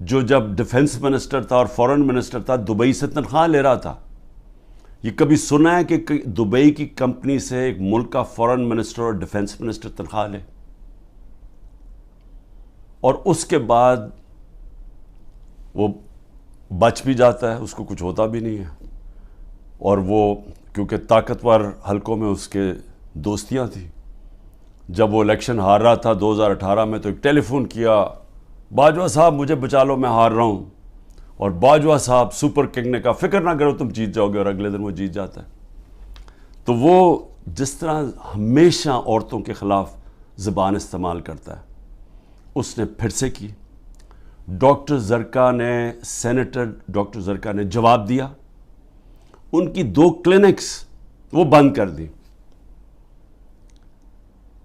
جو جب defence minister تھا اور فورن منسٹر تھا دبئی سے تنخواہ لے رہا تھا. یہ کبھی سنا ہے کہ دبئی کی کمپنی سے ایک ملک کا فورن منسٹر اور ڈیفنس منسٹر تنخواہ لے؟ اور اس کے بعد وہ بچ بھی جاتا ہے, اس کو کچھ ہوتا بھی نہیں ہے. اور وہ کیونکہ طاقتور حلقوں میں اس کے دوستیاں تھیں, جب وہ الیکشن ہار رہا تھا 2018 میں تو ایک ٹیلی فون کیا, باجوہ صاحب مجھے بچا لو میں ہار رہا ہوں. اور باجوہ صاحب سپر کنگ نے کہا فکر نہ کرو تم جیت جاؤ گے, اور اگلے دن وہ جیت جاتا ہے. تو وہ جس طرح ہمیشہ عورتوں کے خلاف زبان استعمال کرتا ہے, اس نے پھر سے کی. ڈاکٹر زرکا نے, سینیٹر ڈاکٹر زرکا نے جواب دیا, ان کی 2 کلینکس وہ بند کر دی.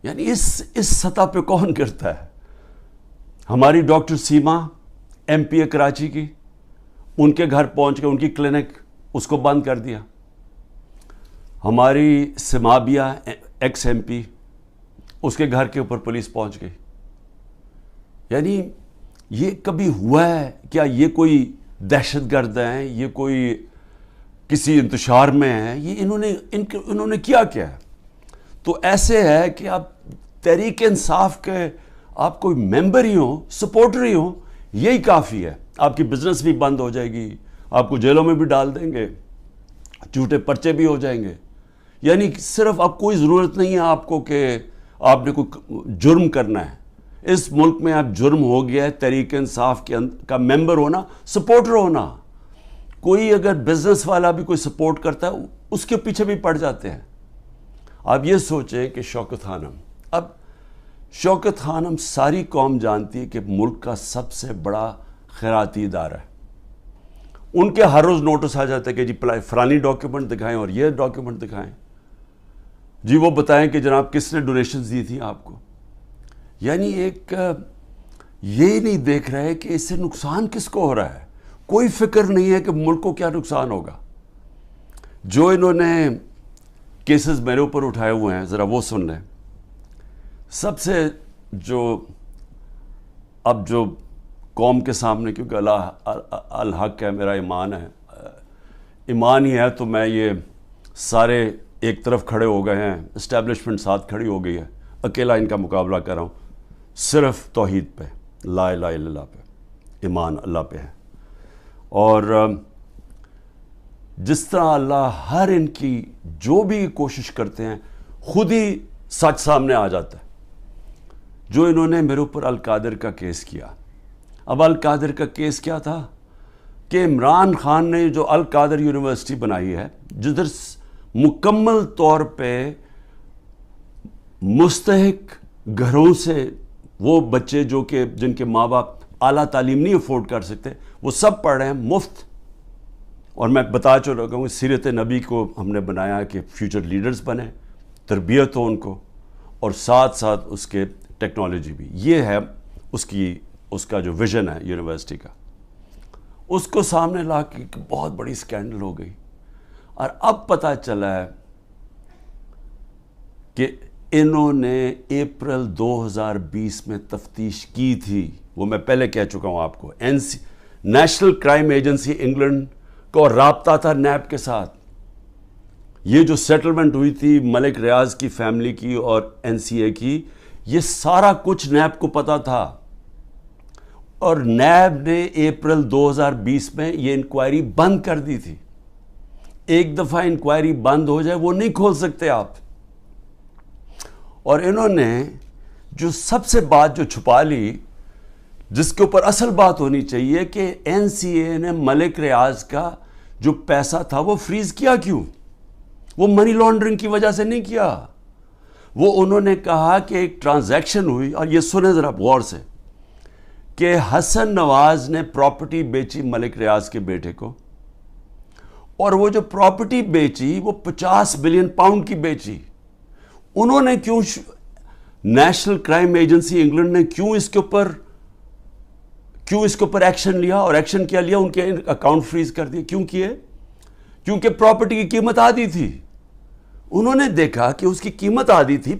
یعنی اس سطح پہ کون کرتا ہے؟ ہماری ڈاکٹر سیما ایم پی اے کراچی کی, ان کے گھر پہنچ کے ان کی کلینک اس کو بند کر دیا. ہماری سمابیہ ایکس ایم پی, اس کے گھر کے اوپر پولیس پہنچ گئی. یعنی یہ کبھی ہوا ہے کیا؟ یہ کوئی دہشت گرد ہیں, یہ کوئی کسی انتشار میں ہیں, یہ انہوں نے کیا ہے؟ تو ایسے ہے کہ آپ تحریک انصاف کے آپ کوئی ممبر ہی ہوں, سپورٹر ہی ہوں, یہی کافی ہے. آپ کی بزنس بھی بند ہو جائے گی, آپ کو جیلوں میں بھی ڈال دیں گے, جھوٹے پرچے بھی ہو جائیں گے. یعنی صرف اب کوئی ضرورت نہیں ہے آپ کو کہ آپ نے کوئی جرم کرنا ہے. اس ملک میں اب جرم ہو گیا ہے تحریک انصاف کا ممبر ہونا, سپورٹر ہونا. کوئی اگر بزنس والا بھی کوئی سپورٹ کرتا ہے اس کے پیچھے بھی پڑ جاتے ہیں. آپ یہ سوچیں کہ شوکت خانم, اب شوکت خانم ساری قوم جانتی ہے کہ ملک کا سب سے بڑا خیراتی ادارہ ہے. ان کے ہر روز نوٹس آ جاتا ہے کہ جی فلانی ڈاکیومنٹ دکھائیں اور یہ ڈاکیومنٹ دکھائیں, جی وہ بتائیں کہ جناب کس نے ڈونیشنز دی تھی آپ کو. یعنی ایک یہ نہیں دیکھ رہے کہ اس سے نقصان کس کو ہو رہا ہے. کوئی فکر نہیں ہے کہ ملک کو کیا نقصان ہوگا. جو انہوں نے کیسز میرے اوپر اٹھائے ہوئے ہیں ذرا وہ سن لیں. سب سے اب جو قوم کے سامنے, کیونکہ الحق ہے, میرا ایمان ہے, ایمان ہی ہے, تو میں یہ سارے ایک طرف کھڑے ہو گئے ہیں, اسٹیبلشمنٹ ساتھ کھڑی ہو گئی ہے, اکیلا ان کا مقابلہ کر رہا ہوں. صرف توحید پہ, لا الہ الا اللہ پہ, ایمان اللہ پہ ہے. اور جس طرح اللہ ہر ان کی جو بھی کوشش کرتے ہیں خود ہی سچ سامنے آ جاتا ہے. جو انہوں نے میرے اوپر القادر کا کیس کیا, اب القادر کا کیس کیا تھا کہ عمران خان نے جو القادر یونیورسٹی بنائی ہے, جدھر مکمل طور پہ مستحق گھروں سے وہ بچے جو کہ جن کے ماں باپ اعلیٰ تعلیم نہیں افورڈ کر سکتے, وہ سب پڑھ رہے ہیں مفت. اور میں بتا چلا گا ہوں, سیرت نبی کو ہم نے بنایا کہ فیوچر لیڈرز بنے, تربیت ہو ان کو, اور ساتھ ساتھ اس کے ٹیکنالوجی بھی. یہ ہے اس کا جو ویژن ہے یونیورسٹی کا. اس کو سامنے لا کے بہت بڑی سکینڈل ہو گئی. اور اب پتہ چلا ہے کہ انہوں نے اپریل 2020 میں تفتیش کی تھی. وہ میں پہلے کہہ چکا ہوں آپ کو. نیشنل کرائم ایجنسی انگلینڈ کو رابطہ تھا نیب کے ساتھ. یہ جو سیٹلمنٹ ہوئی تھی ملک ریاض کی فیملی کی اور این سی اے کی, یہ سارا کچھ نیب کو پتا تھا. اور نیب نے اپریل 2020 میں یہ انکوائری بند کر دی تھی. ایک دفعہ انکوائری بند ہو جائے وہ نہیں کھول سکتے آپ. اور انہوں نے جو سب سے بات جو چھپا لی, جس کے اوپر اصل بات ہونی چاہیے, کہ این سی اے نے ملک ریاض کا جو پیسہ تھا وہ فریز کیا کیوں؟ وہ منی لانڈرنگ کی وجہ سے نہیں کیا. وہ انہوں نے کہا کہ ایک ٹرانزیکشن ہوئی, اور یہ سنیں ذرا غور سے, کہ حسن نواز نے پراپرٹی بیچی ملک ریاض کے بیٹے کو, اور وہ جو پراپرٹی بیچی وہ 50 بلین پاؤنڈ کی بیچی. انہوں نے کیوں, نیشنل کرائم ایجنسی انگلینڈ نے کیوں اس کے اوپر ایکشن لیا؟ اور ایکشن کیا لیا؟ ان کے اکاؤنٹ فریز کر دیے. کیوں کیے؟ کیونکہ پراپرٹی کی قیمت آدھی تھی. انہوں نے دیکھا کہ اس کی قیمت آدھی تھی,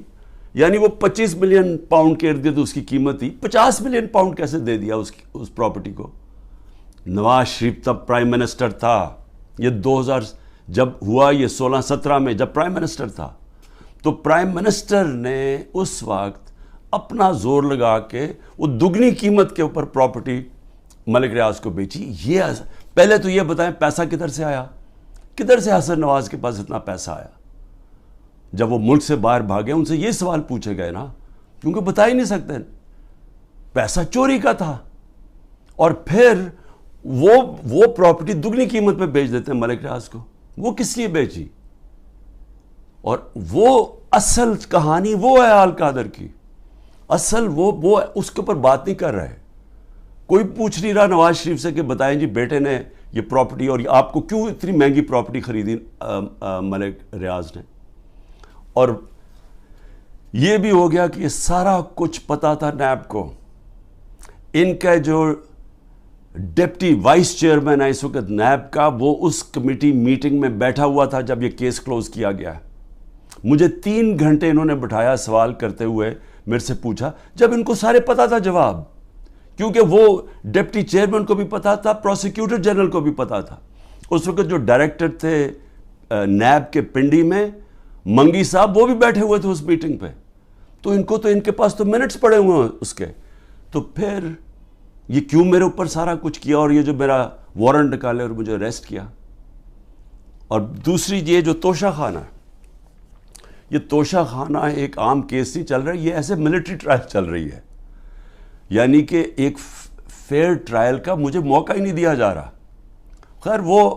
یعنی وہ 25 ملین پاؤنڈ کے ارد گرد اس کی قیمت تھی, 50 ملین پاؤنڈ کیسے دے دیا اس پراپرٹی کو؟ نواز شریف تب پرائم منسٹر تھا. یہ 2000 جب ہوا، یہ 16-17 میں جب پرائم منسٹر تھا، تو پرائم منسٹر نے اس وقت اپنا زور لگا کے وہ دگنی قیمت کے اوپر پراپرٹی ملک ریاض کو بیچی. یہ پہلے تو یہ بتائیں پیسہ کدھر سے آیا؟ کدھر سے حسن نواز کے پاس اتنا پیسہ آیا؟ جب وہ ملک سے باہر بھاگے ان سے یہ سوال پوچھے گئے نا، کیونکہ بتا ہی نہیں سکتے. پیسہ چوری کا تھا، اور پھر وہ پراپرٹی دگنی قیمت پہ بیچ دیتے ہیں ملک ریاض کو. وہ کس لیے بیچی؟ اور وہ اصل کہانی وہ ہے آل قادر کی. اصل وہ اس کے اوپر بات نہیں کر رہے. کوئی پوچھ نہیں رہا نواز شریف سے کہ بتائیں جی بیٹے نے یہ پراپرٹی اور آپ کو کیوں اتنی مہنگی پراپرٹی خریدی ملک ریاض نے. اور یہ بھی ہو گیا کہ یہ سارا کچھ پتا تھا نیب کو. ان کا جو ڈپٹی وائس چیئرمین ہے اس وقت نیب کا، وہ اس کمیٹی میٹنگ میں بیٹھا ہوا تھا جب یہ کیس کلوز کیا گیا. مجھے 3 گھنٹے انہوں نے بٹھایا سوال کرتے ہوئے، میرے سے پوچھا، جب ان کو سارے پتا تھا جواب، کیونکہ وہ ڈپٹی چیئرمین کو بھی پتا تھا، پروسیکیوٹر جنرل کو بھی پتا تھا. اس وقت جو ڈائریکٹر تھے نیب کے پنڈی میں، منگی صاحب، وہ بھی بیٹھے ہوئے تھے اس میٹنگ پہ. تو ان کے پاس تو منٹس پڑے ہوئے ہیں اس کے. تو پھر یہ کیوں میرے اوپر سارا کچھ کیا، اور یہ جو میرا وارنٹ نکالے اور مجھے اریسٹ کیا. اور دوسری یہ جو توشہ خانہ ہے، یہ توشہ خانہ ایک عام کیس نہیں چل رہا، یہ ایسے ملٹری ٹرائل چل رہی ہے. یعنی کہ ایک فیئر ٹرائل کا مجھے موقع ہی نہیں دیا جا رہا. خیر وہ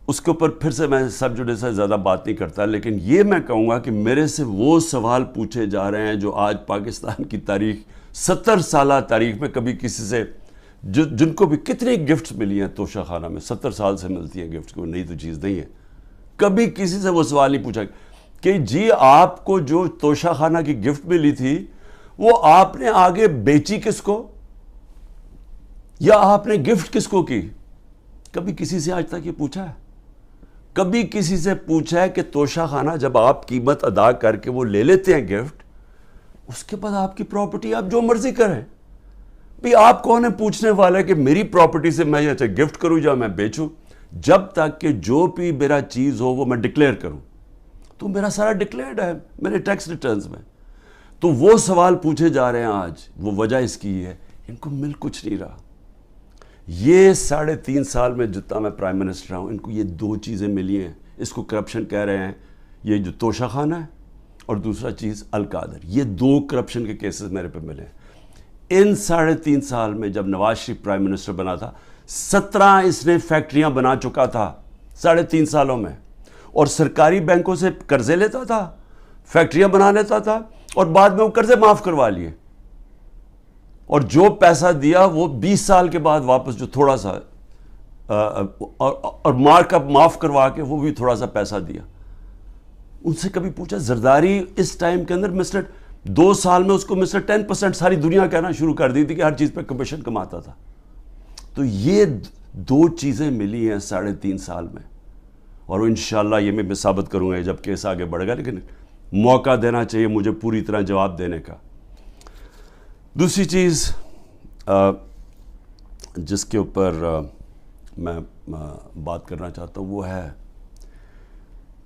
اس کے اوپر پھر سے میں سب جوڈیس سے زیادہ بات نہیں کرتا، لیکن یہ میں کہوں گا کہ میرے سے وہ سوال پوچھے جا رہے ہیں جو آج پاکستان کی تاریخ، 70 سالہ تاریخ میں کبھی کسی سے، جن کو بھی کتنی گفٹس ملی ہیں توشہ خانہ میں، 70 سال سے ملتی ہیں گفٹس، کوئی نئی تو چیز نہیں ہے. کبھی کسی سے وہ سوال نہیں پوچھا کہ جی آپ کو جو توشہ خانہ کی گفٹ ملی تھی وہ آپ نے آگے بیچی کس کو، یا آپ نے گفٹ کس کو کی. کبھی کسی سے آج تک یہ پوچھا ہے؟ کبھی کسی سے پوچھا ہے کہ توشہ خانہ جب آپ قیمت ادا کر کے وہ لے لیتے ہیں گفٹ، اس کے بعد آپ کی پراپرٹی آپ جو مرضی کریں؟ بھی آپ کون ہے پوچھنے والا کہ میری پراپرٹی سے میں یہ گفٹ کروں یا میں بیچوں؟ جب تک کہ جو بھی میرا چیز ہو وہ میں ڈکلیئر کروں. تو میرا سارا ڈکلیئرڈ ہے میرے ٹیکس ریٹرنز میں. تو وہ سوال پوچھے جا رہے ہیں آج، وہ وجہ اس کی ہے ان کو مل کچھ نہیں رہا. یہ 3.5 سال میں جتنا میں پرائم منسٹر ہوں، ان کو یہ 2 چیزیں ملی ہیں. اس کو کرپشن کہہ رہے ہیں، یہ جو توشہ خانہ ہے، اور دوسرا چیز القادر. یہ 2 کرپشن کے کیسز میرے پہ ملے ہیں. ان 3.5 سال میں جب نواز شریف پرائم منسٹر بنا تھا، 17 اس نے فیکٹریاں بنا چکا تھا 3.5 سالوں میں، اور سرکاری بینکوں سے قرضے لیتا تھا، فیکٹریاں بنا لیتا تھا، اور بعد میں وہ قرضے معاف کروا لیے. اور جو پیسہ دیا وہ 20 سال کے بعد واپس، جو تھوڑا سا اور مارک اپ معاف کروا کے وہ بھی تھوڑا سا پیسہ دیا. ان سے کبھی پوچھا؟ زرداری اس ٹائم کے اندر 2 سال میں اس کو 10% ساری دنیا کہنا شروع کر دی تھی کہ ہر چیز پہ کمیشن کماتا تھا. تو یہ 2 چیزیں ملی ہیں 3.5 سال میں، اور انشاءاللہ یہ میں ثابت کروں گا جب کیس آگے بڑھے گا. لیکن موقع دینا چاہیے مجھے پوری طرح جواب دینے کا. دوسری چیز جس کے اوپر میں بات کرنا چاہتا ہوں وہ ہے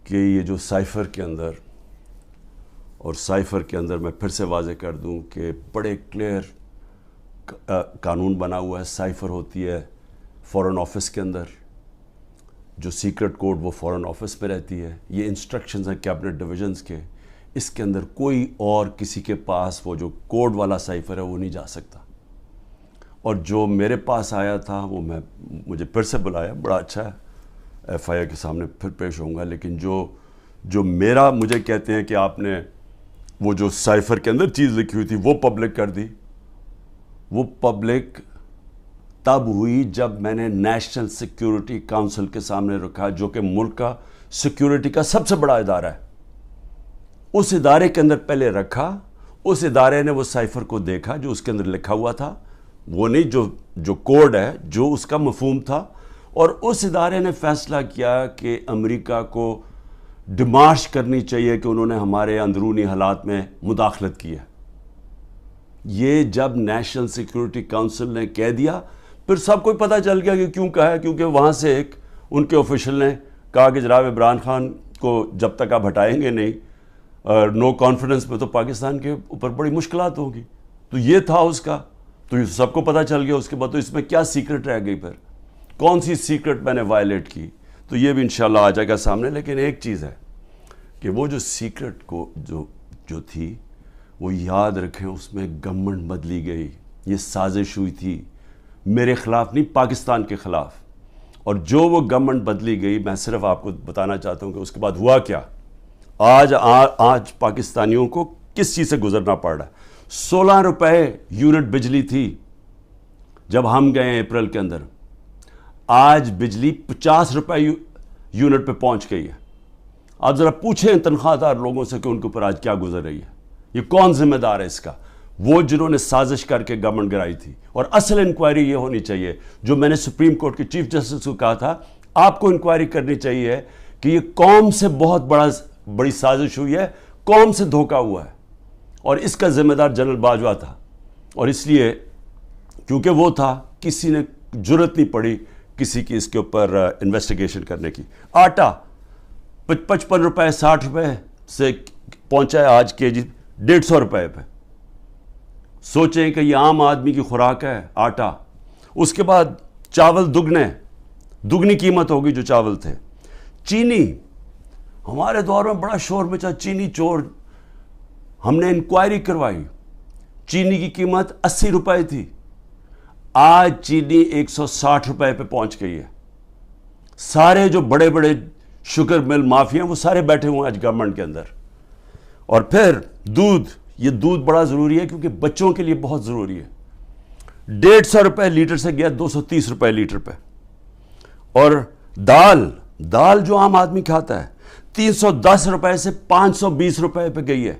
کہ یہ جو سائفر کے اندر، اور سائفر کے اندر میں پھر سے واضح کر دوں کہ بڑے کلیئر قانون بنا ہوا ہے. سائفر ہوتی ہے فورن آفس کے اندر، جو سیکرٹ کوڈ وہ فورن آفس میں رہتی ہے. یہ انسٹرکشنز ہیں کیبنٹ ڈویژنز کے. اس کے اندر کوئی اور کسی کے پاس وہ جو کوڈ والا سائفر ہے وہ نہیں جا سکتا. اور جو میرے پاس آیا تھا وہ مجھے پھر سے بلایا، بڑا اچھا ہے، ایف آئی آر کے سامنے پھر پیش ہوں گا. لیکن جو مجھے کہتے ہیں کہ آپ نے وہ جو سائفر کے اندر چیز لکھی ہوئی تھی وہ پبلک کر دی. وہ پبلک تب ہوئی جب میں نے نیشنل سیکیورٹی کونسل کے سامنے رکھا، جو کہ ملک کا سیکیورٹی کا سب سے بڑا ادارہ ہے. اس ادارے کے اندر پہلے رکھا، اس ادارے نے وہ سائفر کو دیکھا جو اس کے اندر لکھا ہوا تھا، وہ نہیں جو کوڈ ہے، جو اس کا مفہوم تھا. اور اس ادارے نے فیصلہ کیا کہ امریکہ کو ڈیمارش کرنی چاہیے کہ انہوں نے ہمارے اندرونی حالات میں مداخلت کی ہے. یہ جب نیشنل سیکیورٹی کونسل نے کہہ دیا پھر سب کو پتہ چل گیا کہ کیوں کہا ہے، کیونکہ وہاں سے ایک ان کے آفیشل نے کہا کہ جناب عمران خان کو جب تک آپ ہٹائیں گے نہیں نو کانفیڈنس میں تو پاکستان کے اوپر بڑی مشکلات ہوگی. تو یہ تھا اس کا، تو یہ سب کو پتہ چل گیا. اس کے بعد تو اس میں کیا سیکرٹ رہ گئی، پھر کون سی سیکرٹ میں نے وائلیٹ کی، تو یہ بھی انشاءاللہ آ جائے گا سامنے. لیکن ایک چیز ہے کہ وہ جو سیکرٹ کو جو تھی وہ یاد رکھیں، اس میں گورنمنٹ بدلی گئی. یہ سازش ہوئی تھی میرے خلاف نہیں، پاکستان کے خلاف. اور جو وہ گورنمنٹ بدلی گئی، میں صرف آپ کو بتانا چاہتا ہوں کہ اس کے بعد ہوا کیا. آج پاکستانیوں کو کس چیز سے گزرنا پڑ رہا ہے. 16 روپے یونٹ بجلی تھی جب ہم گئے اپریل کے اندر، آج بجلی 50 روپے یونٹ پہ پہنچ گئی ہے. آپ ذرا پوچھیں تنخواہ دار لوگوں سے کہ ان کے اوپر آج کیا گزر رہی ہے. یہ کون ذمہ دار ہے اس کا؟ وہ جنہوں نے سازش کر کے گورنمنٹ گرائی تھی. اور اصل انکوائری یہ ہونی چاہیے جو میں نے سپریم کورٹ کے چیف جسٹس کو کہا تھا، آپ کو انکوائری کرنی چاہیے کہ یہ قوم سے بہت بڑی سازش ہوئی ہے، قوم سے دھوکہ ہوا ہے. اور اس کا ذمہ دار جنرل باجوہ تھا. اور اس لیے کیونکہ وہ تھا، کسی نے جرت نہیں پڑی کسی کی اس کے اوپر انویسٹیگیشن کرنے کی. آٹا 55 روپے 60 روپے سے پہنچا ہے آج کے جی 150 روپے پہ. سوچیں کہ یہ عام آدمی کی خوراک ہے آٹا. اس کے بعد چاول دگنی قیمت ہوگی جو چاول تھے. چینی ہمارے دور میں بڑا شور مچا، چینی چور. ہم نے انکوائری کروائی، چینی کی قیمت 80 روپے تھی، آج چینی 160 روپے پہ پہنچ گئی ہے. سارے جو بڑے بڑے شوگر مل مافیا ہیں وہ سارے بیٹھے ہوئے ہیں آج گورنمنٹ کے اندر. اور پھر یہ دودھ بڑا ضروری ہے کیونکہ بچوں کے لیے بہت ضروری ہے. 150 روپے لیٹر سے گیا 230 روپے لیٹر پہ. اور دال جو عام آدمی کھاتا ہے 310 روپے سے 520 روپے پہ گئی ہے.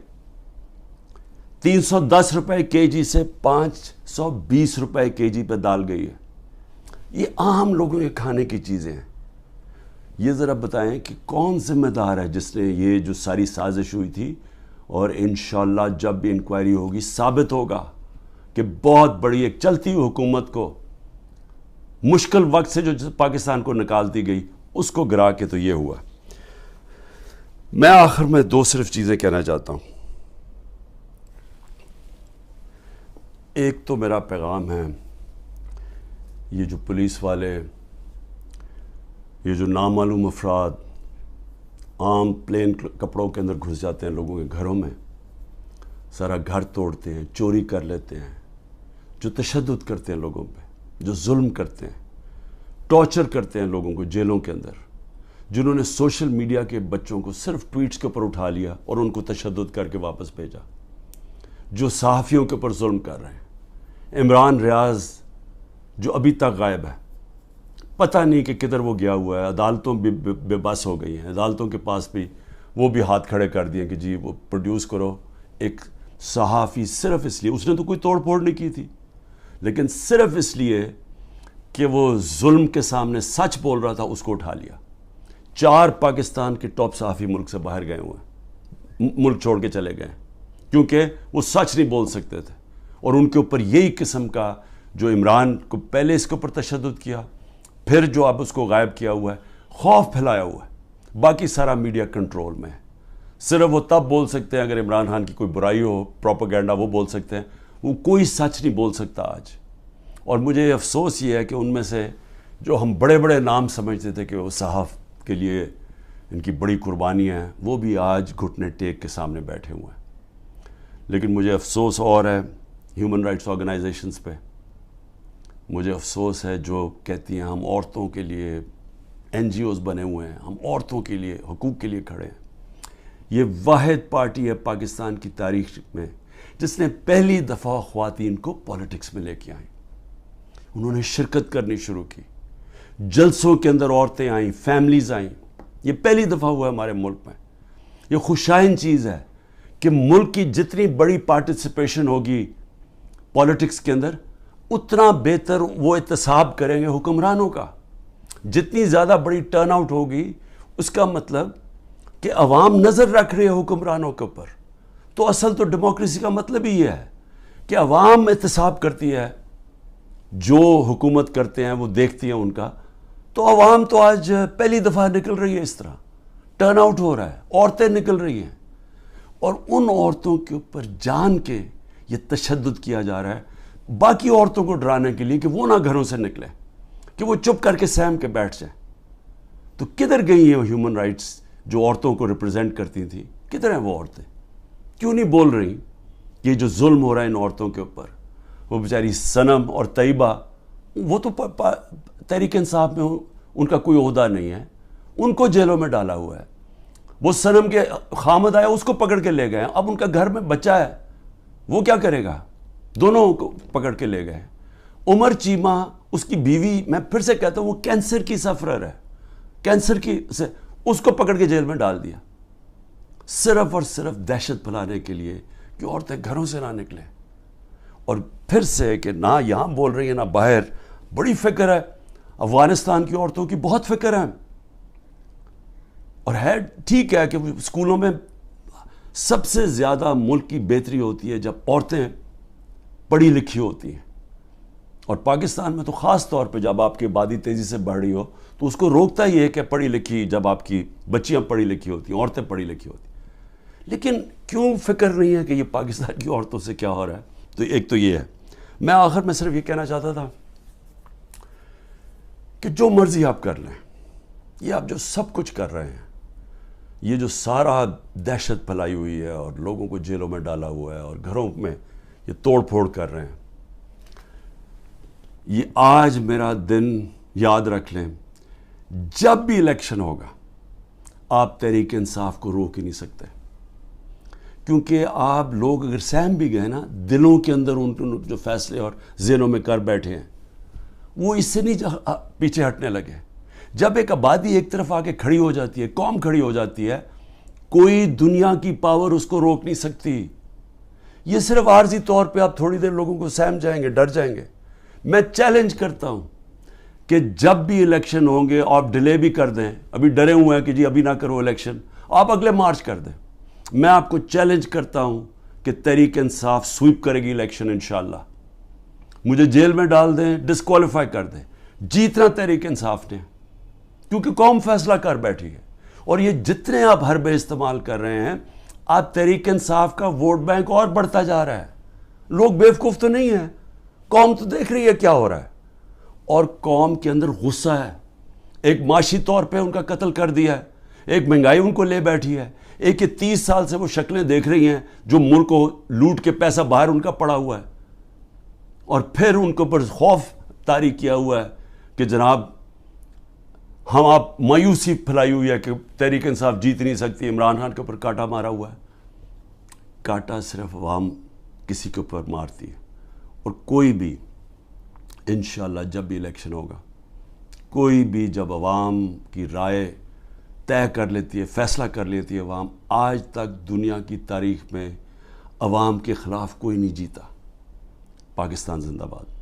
310 روپے کے جی سے 520 روپے کے جی پہ دال گئی ہے. یہ عام لوگوں کے کھانے کی چیزیں ہیں. یہ ذرا بتائیں کہ کون ذمہ دار ہے جس نے یہ جو ساری سازش ہوئی تھی. اور انشاءاللہ جب بھی انکوائری ہوگی ثابت ہوگا کہ بہت بڑی ایک چلتی ہوئی حکومت کو مشکل وقت سے جو پاکستان کو نکالتی گئی اس کو گرا کے تو یہ ہوا. میں آخر میں 2 صرف چیزیں کہنا چاہتا ہوں. ایک تو میرا پیغام ہے، یہ جو پولیس والے، یہ جو نامعلوم افراد عام پلین کپڑوں کے اندر گھس جاتے ہیں لوگوں کے گھروں میں، سارا گھر توڑتے ہیں، چوری کر لیتے ہیں، جو تشدد کرتے ہیں لوگوں پہ، جو ظلم کرتے ہیں، ٹارچر کرتے ہیں لوگوں کو جیلوں کے اندر، جنہوں نے سوشل میڈیا کے بچوں کو صرف ٹویٹس کے اوپر اٹھا لیا اور ان کو تشدد کر کے واپس بھیجا، جو صحافیوں کے اوپر ظلم کر رہے ہیں. عمران ریاض جو ابھی تک غائب ہے، پتہ نہیں کہ کدھر وہ گیا ہوا ہے. عدالتوں بھی بے بس ہو گئی ہیں، عدالتوں کے پاس بھی وہ بھی ہاتھ کھڑے کر دیے کہ جی وہ پروڈیوس کرو. ایک صحافی صرف اس لیے، اس نے تو کوئی توڑ پھوڑ نہیں کی تھی، لیکن صرف اس لیے کہ وہ ظلم کے سامنے سچ بول رہا تھا، اس کو اٹھا لیا. 4 پاکستان کے ٹاپ صحافی ملک سے باہر گئے ہوئے ہیں، ملک چھوڑ کے چلے گئے کیونکہ وہ سچ نہیں بول سکتے تھے. اور ان کے اوپر یہی قسم کا جو عمران کو پہلے اس کے اوپر تشدد کیا، پھر جو اب اس کو غائب کیا ہوا ہے، خوف پھیلایا ہوا ہے. باقی سارا میڈیا کنٹرول میں ہے. صرف وہ تب بول سکتے ہیں اگر عمران خان کی کوئی برائی ہو، پروپیگنڈا، وہ بول سکتے ہیں. وہ کوئی سچ نہیں بول سکتا آج. اور مجھے افسوس یہ ہے کہ ان میں سے جو ہم بڑے بڑے نام سمجھتے تھے کہ وہ صحاف کے لیے ان کی بڑی قربانیاں ہیں، وہ بھی آج گھٹنے ٹیک کے سامنے بیٹھے ہوئے ہیں. لیکن مجھے افسوس اور ہے ہیومن رائٹس آرگنائزیشنز پہ. مجھے افسوس ہے جو کہتی ہیں ہم عورتوں کے لیے NGOs بنے ہوئے ہیں، ہم عورتوں کے لیے حقوق کے لیے کھڑے ہیں. یہ واحد پارٹی ہے پاکستان کی تاریخ میں جس نے پہلی دفعہ خواتین کو پولیٹکس میں لے کے آئیں. انہوں نے شرکت کرنی شروع کی، جلسوں کے اندر عورتیں آئیں، فیملیز آئیں. یہ پہلی دفعہ ہوا ہے ہمارے ملک میں. یہ خوشائن چیز ہے کہ ملک کی جتنی بڑی پارٹیسپیشن ہوگی پولیٹکس کے اندر، اتنا بہتر وہ احتساب کریں گے حکمرانوں کا. جتنی زیادہ بڑی ٹرن آؤٹ ہوگی اس کا مطلب کہ عوام نظر رکھ رہے ہیں حکمرانوں کے اوپر. تو اصل تو ڈیموکریسی کا مطلب ہی یہ ہے کہ عوام احتساب کرتی ہے جو حکومت کرتے ہیں وہ دیکھتی ہیں ان کا، تو عوام تو آج پہلی دفعہ نکل رہی ہے، اس طرح ٹرن آؤٹ ہو رہا ہے، عورتیں نکل رہی ہیں، اور ان عورتوں کے اوپر جان کے یہ تشدد کیا جا رہا ہے باقی عورتوں کو ڈرانے کے لیے کہ وہ نہ گھروں سے نکلیں، کہ وہ چپ کر کے سہم کے بیٹھ جائیں۔ تو کدھر گئی ہیں ہیومن رائٹس جو عورتوں کو ریپرزینٹ کرتی تھیں؟ کدھر ہیں وہ عورتیں؟ کیوں نہیں بول رہی کہ یہ جو ظلم ہو رہا ہے ان عورتوں کے اوپر؟ وہ بیچاری صنم اور طیبہ، وہ تو تحریک انصاف میں ان کا کوئی عہدہ نہیں ہے، ان کو جیلوں میں ڈالا ہوا ہے۔ وہ صنم کے خامد آیا، اس کو پکڑ کے لے گئے، اب ان کا گھر میں بچہ ہے، وہ کیا کرے گا؟ دونوں کو پکڑ کے لے گئے۔ عمر چیمہ، اس کی بیوی، میں پھر سے کہتا ہوں وہ کینسر کی سفرر ہے، کینسر کی سے اس کو پکڑ کے جیل میں ڈال دیا، صرف اور صرف دہشت پھیلانے کے لیے کہ عورتیں گھروں سے نہ نکلیں۔ اور پھر سے کہ نہ یہاں بول رہی ہیں نہ باہر، بڑی فکر ہے افغانستان کی عورتوں کی، بہت فکر ہے، اور ہے ٹھیک ہے کہ اسکولوں میں سب سے زیادہ ملک کی بہتری ہوتی ہے جب عورتیں پڑھی لکھی ہوتی ہیں، اور پاکستان میں تو خاص طور پہ جب آپ کی آبادی تیزی سے بڑھ رہی ہو تو اس کو روکتا ہی ہے کہ پڑھی لکھی، جب آپ کی بچیاں پڑھی لکھی ہوتی ہیں، عورتیں پڑھی لکھی ہوتی ہیں۔ لیکن کیوں فکر نہیں ہے کہ یہ پاکستان کی عورتوں سے کیا ہو رہا ہے؟ تو ایک تو یہ ہے۔ میں آخر میں صرف یہ کہنا چاہتا تھا کہ جو مرضی آپ کر لیں، یہ آپ جو سب کچھ کر رہے ہیں، یہ جو سارا دہشت پھیلائی ہوئی ہے اور لوگوں کو جیلوں میں ڈالا ہوا ہے اور گھروں میں یہ توڑ پھوڑ کر رہے ہیں، یہ آج میرا دن یاد رکھ لیں، جب بھی الیکشن ہوگا آپ تحریک انصاف کو روک ہی نہیں سکتے، کیونکہ آپ لوگ اگر سہم بھی گئے نا، دلوں کے اندر ان جو فیصلے اور ذہنوں میں کر بیٹھے ہیں وہ اس سے نہیں پیچھے ہٹنے لگے۔ جب ایک آبادی ایک طرف آ کے کھڑی ہو جاتی ہے، قوم کھڑی ہو جاتی ہے، کوئی دنیا کی پاور اس کو روک نہیں سکتی۔ یہ صرف عارضی طور پہ آپ تھوڑی دیر لوگوں کو سہم جائیں گے، ڈر جائیں گے۔ میں چیلنج کرتا ہوں کہ جب بھی الیکشن ہوں گے آپ ڈیلے بھی کر دیں، ابھی ڈرے ہوئے ہیں کہ جی ابھی نہ کرو الیکشن، آپ اگلے مارچ کر دیں۔ میں آپ کو چیلنج کرتا ہوں کہ تحریک انصاف سویپ کرے گی الیکشن انشاءاللہ۔ مجھے جیل میں ڈال دیں، ڈسکوالیفائی کر دیں، جیتنا تحریک انصاف نے، کیونکہ قوم فیصلہ کر بیٹھی ہے۔ اور یہ جتنے آپ حربے استعمال کر رہے ہیں، آپ تحریک انصاف کا ووٹ بینک اور بڑھتا جا رہا ہے۔ لوگ بیوقوف تو نہیں ہیں، قوم تو دیکھ رہی ہے کیا ہو رہا ہے، اور قوم کے اندر غصہ ہے۔ ایک معاشی طور پہ ان کا قتل کر دیا ہے، ایک مہنگائی ان کو لے بیٹھی ہے، ایک یہ 30 سال سے وہ شکلیں دیکھ رہی ہیں جو ملک کو لوٹ کے پیسہ باہر ان کا پڑا ہوا ہے، اور پھر ان کے اوپر خوف طاری کیا ہوا ہے کہ جناب ہم آپ مایوسی پھیلائی ہوئی ہے کہ تحریک انصاف جیت نہیں سکتی، عمران خان کے اوپر کانٹا مارا ہوا ہے۔ کانٹا صرف عوام کسی کے اوپر مارتی ہے، اور کوئی بھی انشاءاللہ جب بھی الیکشن ہوگا، کوئی بھی جب عوام کی رائے طے کر لیتی ہے، فیصلہ کر لیتی ہے عوام، آج تک دنیا کی تاریخ میں عوام کے خلاف کوئی نہیں جیتا۔ پاکستان زندہ باد۔